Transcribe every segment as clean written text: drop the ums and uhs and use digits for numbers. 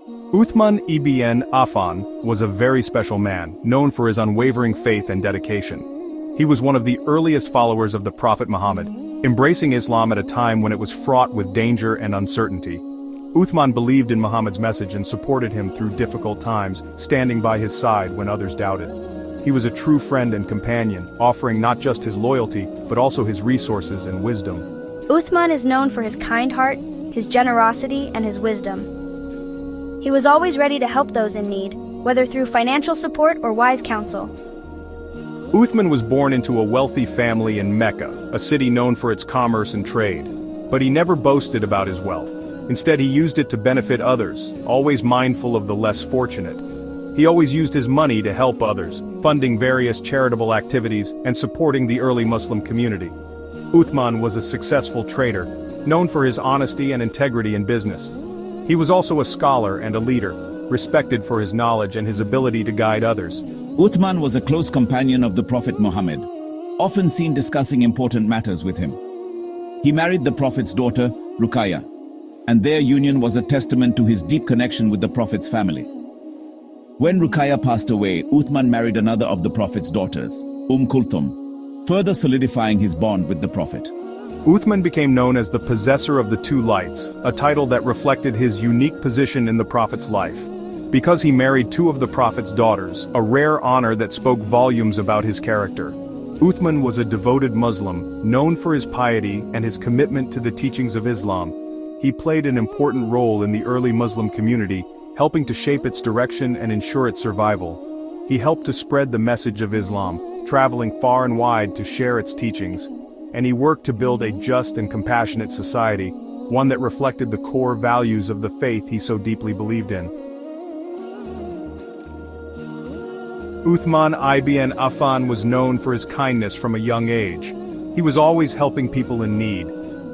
Uthman ibn Affan was a very special man, known for his unwavering faith and dedication. He was one of the earliest followers of the Prophet Muhammad, embracing Islam at a time when it was fraught with danger and uncertainty. Uthman believed in Muhammad's message and supported him through difficult times, standing by his side when others doubted. He was a true friend and companion, offering not just his loyalty, but also his resources and wisdom. Uthman is known for his kind heart, his generosity, and his wisdom. He was always ready to help those in need, whether through financial support or wise counsel. Uthman was born into a wealthy family in Mecca, a city known for its commerce and trade. But he never boasted about his wealth. Instead, he used it to benefit others, always mindful of the less fortunate. He always used his money to help others, funding various charitable activities and supporting the early Muslim community. Uthman was a successful trader, known for his honesty and integrity in business. He was also a scholar and a leader, respected for his knowledge and his ability to guide others. Uthman was a close companion of the Prophet Muhammad, often seen discussing important matters with him. He married the Prophet's daughter, Ruqayya, and their union was a testament to his deep connection with the Prophet's family. When Ruqayya passed away, Uthman married another of the Prophet's daughters, Kulthum, further solidifying his bond with the Prophet. Uthman became known as the possessor of the two lights, a title that reflected his unique position in the Prophet's life. Because he married two of the Prophet's daughters, a rare honor that spoke volumes about his character. Uthman was a devoted Muslim, known for his piety and his commitment to the teachings of Islam. He played an important role in the early Muslim community, helping to shape its direction and ensure its survival. He helped to spread the message of Islam, traveling far and wide to share its teachings. And he worked to build a just and compassionate society, one that reflected the core values of the faith he so deeply believed in. Uthman ibn Affan was known for his kindness from a young age. He was always helping people in need.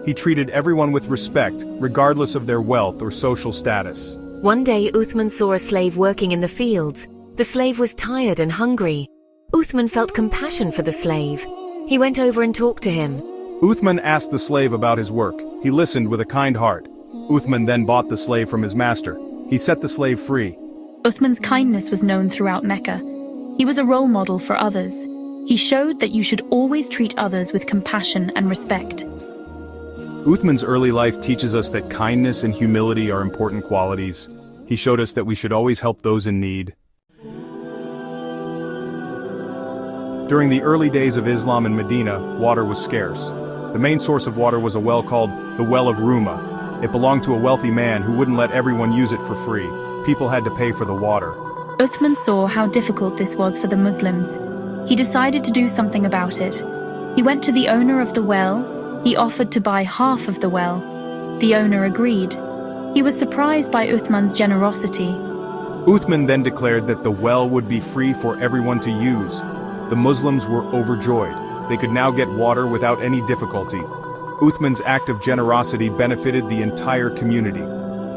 He treated everyone with respect, regardless of their wealth or social status. One day Uthman saw a slave working in the fields. The slave was tired and hungry. Uthman felt compassion for the slave. He went over and talked to him. Uthman asked the slave about his work. He listened with a kind heart. Uthman then bought the slave from his master. He set the slave free. Uthman's kindness was known throughout Mecca. He was a role model for others. He showed that you should always treat others with compassion and respect. Uthman's early life teaches us that kindness and humility are important qualities. He showed us that we should always help those in need. During the early days of Islam in Medina, water was scarce. The main source of water was a well called the Well of Ruma. It belonged to a wealthy man who wouldn't let everyone use it for free. People had to pay for the water. Uthman saw how difficult this was for the Muslims. He decided to do something about it. He went to the owner of the well. He offered to buy half of the well. The owner agreed. He was surprised by Uthman's generosity. Uthman then declared that the well would be free for everyone to use. The Muslims were overjoyed. They could now get water without any difficulty. Uthman's act of generosity benefited the entire community.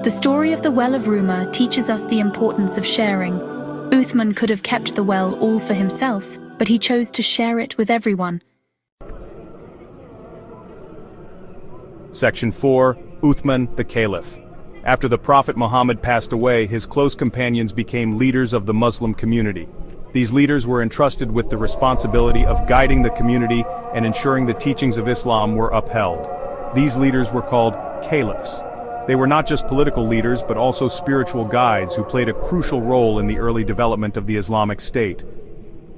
The story of the Well of Ruma teaches us the importance of sharing. Uthman could have kept the well all for himself, but he chose to share it with everyone. Section 4. Uthman the Caliph. After the Prophet Muhammad passed away, his close companions became leaders of the Muslim community. These leaders were entrusted with the responsibility of guiding the community and ensuring the teachings of Islam were upheld. These leaders were called caliphs. They were not just political leaders but also spiritual guides who played a crucial role in the early development of the Islamic State.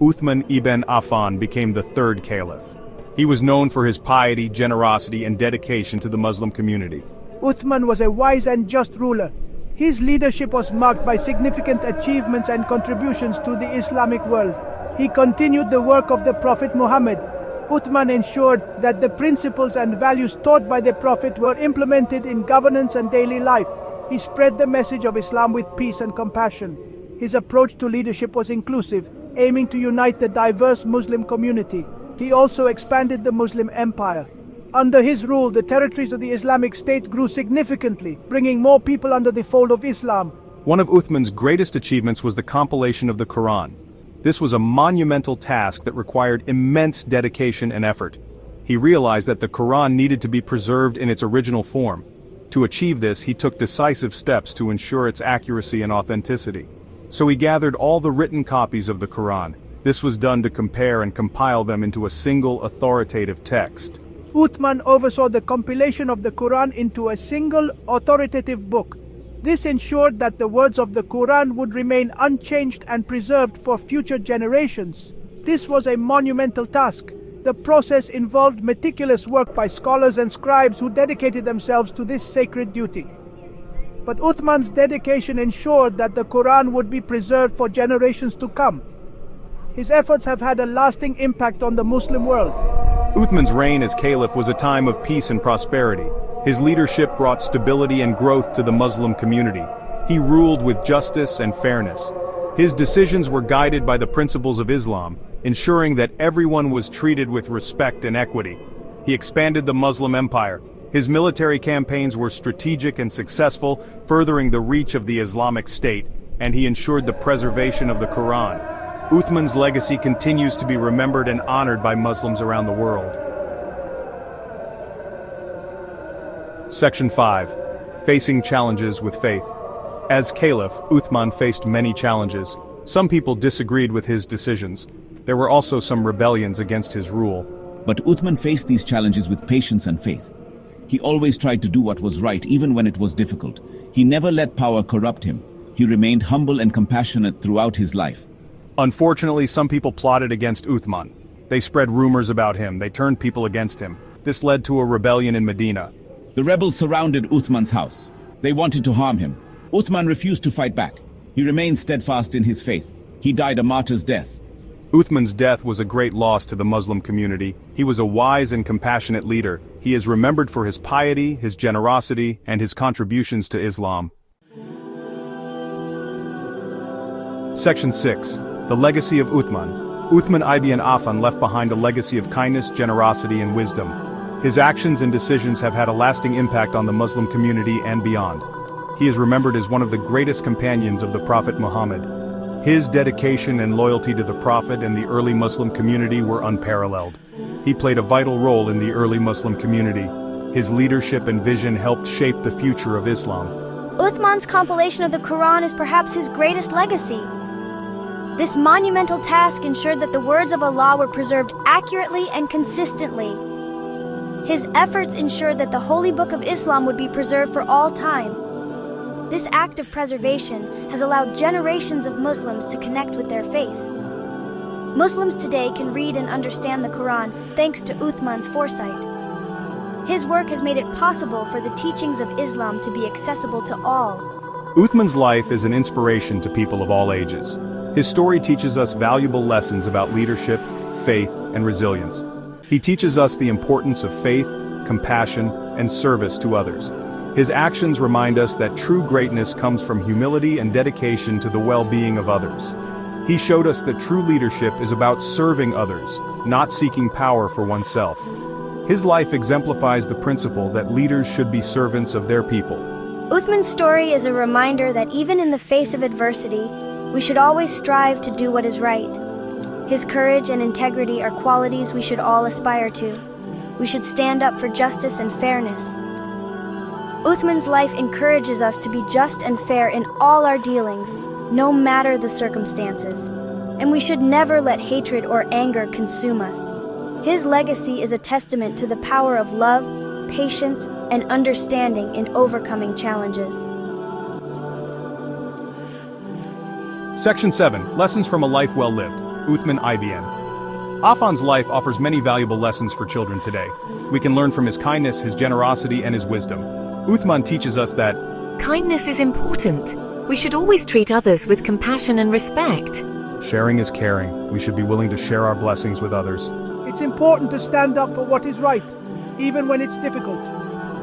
Uthman ibn Affan became the third caliph. He was known for his piety, generosity, and dedication to the Muslim community. Uthman was a wise and just ruler. His leadership was marked by significant achievements and contributions to the Islamic world. He continued the work of the Prophet Muhammad. Uthman ensured that the principles and values taught by the Prophet were implemented in governance and daily life. He spread the message of Islam with peace and compassion. His approach to leadership was inclusive, aiming to unite the diverse Muslim community. He also expanded the Muslim empire. Under his rule, the territories of the Islamic State grew significantly, bringing more people under the fold of Islam. One of Uthman's greatest achievements was the compilation of the Quran. This was a monumental task that required immense dedication and effort. He realized that the Quran needed to be preserved in its original form. To achieve this, he took decisive steps to ensure its accuracy and authenticity. So he gathered all the written copies of the Quran. This was done to compare and compile them into a single authoritative text. Uthman oversaw the compilation of the Quran into a single authoritative book. This ensured that the words of the Quran would remain unchanged and preserved for future generations. This was a monumental task. The process involved meticulous work by scholars and scribes who dedicated themselves to this sacred duty. But Uthman's dedication ensured that the Quran would be preserved for generations to come. His efforts have had a lasting impact on the Muslim world. Uthman's reign as caliph was a time of peace and prosperity. His leadership brought stability and growth to the Muslim community. He ruled with justice and fairness. His decisions were guided by the principles of Islam, ensuring that everyone was treated with respect and equity. He expanded the Muslim empire. His military campaigns were strategic and successful, furthering the reach of the Islamic State, and he ensured the preservation of the Quran. Uthman's legacy continues to be remembered and honored by Muslims around the world. Section 5. Facing challenges with faith. As caliph, Uthman faced many challenges. Some people disagreed with his decisions. There were also some rebellions against his rule. But Uthman faced these challenges with patience and faith. He always tried to do what was right even when it was difficult. He never let power corrupt him. He remained humble and compassionate throughout his life. Unfortunately, some people plotted against Uthman. They spread rumors about him. They turned people against him. This led to a rebellion in Medina. The rebels surrounded Uthman's house. They wanted to harm him. Uthman refused to fight back. He remained steadfast in his faith. He died a martyr's death. Uthman's death was a great loss to the Muslim community. He was a wise and compassionate leader. He is remembered for his piety, his generosity, and his contributions to Islam. Section 6. The legacy of Uthman. Uthman ibn Affan left behind a legacy of kindness, generosity, and wisdom. His actions and decisions have had a lasting impact on the Muslim community and beyond. He is remembered as one of the greatest companions of the Prophet Muhammad. His dedication and loyalty to the Prophet and the early Muslim community were unparalleled. He played a vital role in the early Muslim community. His leadership and vision helped shape the future of Islam. Uthman's compilation of the Quran is perhaps his greatest legacy. This monumental task ensured that the words of Allah were preserved accurately and consistently. His efforts ensured that the Holy Book of Islam would be preserved for all time. This act of preservation has allowed generations of Muslims to connect with their faith. Muslims today can read and understand the Quran thanks to Uthman's foresight. His work has made it possible for the teachings of Islam to be accessible to all. Uthman's life is an inspiration to people of all ages. His story teaches us valuable lessons about leadership, faith, and resilience. He teaches us the importance of faith, compassion, and service to others. His actions remind us that true greatness comes from humility and dedication to the well-being of others. He showed us that true leadership is about serving others, not seeking power for oneself. His life exemplifies the principle that leaders should be servants of their people. Uthman's story is a reminder that even in the face of adversity, we should always strive to do what is right. His courage and integrity are qualities we should all aspire to. We should stand up for justice and fairness. Uthman's life encourages us to be just and fair in all our dealings, no matter the circumstances. And we should never let hatred or anger consume us. His legacy is a testament to the power of love, patience, and understanding in overcoming challenges. Section 7. Lessons from a life well lived. Uthman ibn Affan's life offers many valuable lessons for children today. We can learn from his kindness, his generosity, and his wisdom. Uthman teaches us that kindness is important. We should always treat others with compassion and respect. Sharing is caring. We should be willing to share our blessings with others. It's important to stand up for what is right, even when it's difficult.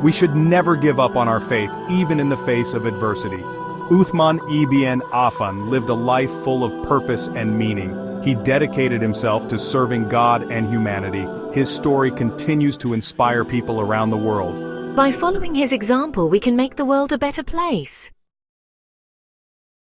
We should never give up on our faith, even in the face of adversity. Uthman ibn Affan lived a life full of purpose and meaning. He dedicated himself to serving God and humanity. His story continues to inspire people around the world. By following his example, we can make the world a better place.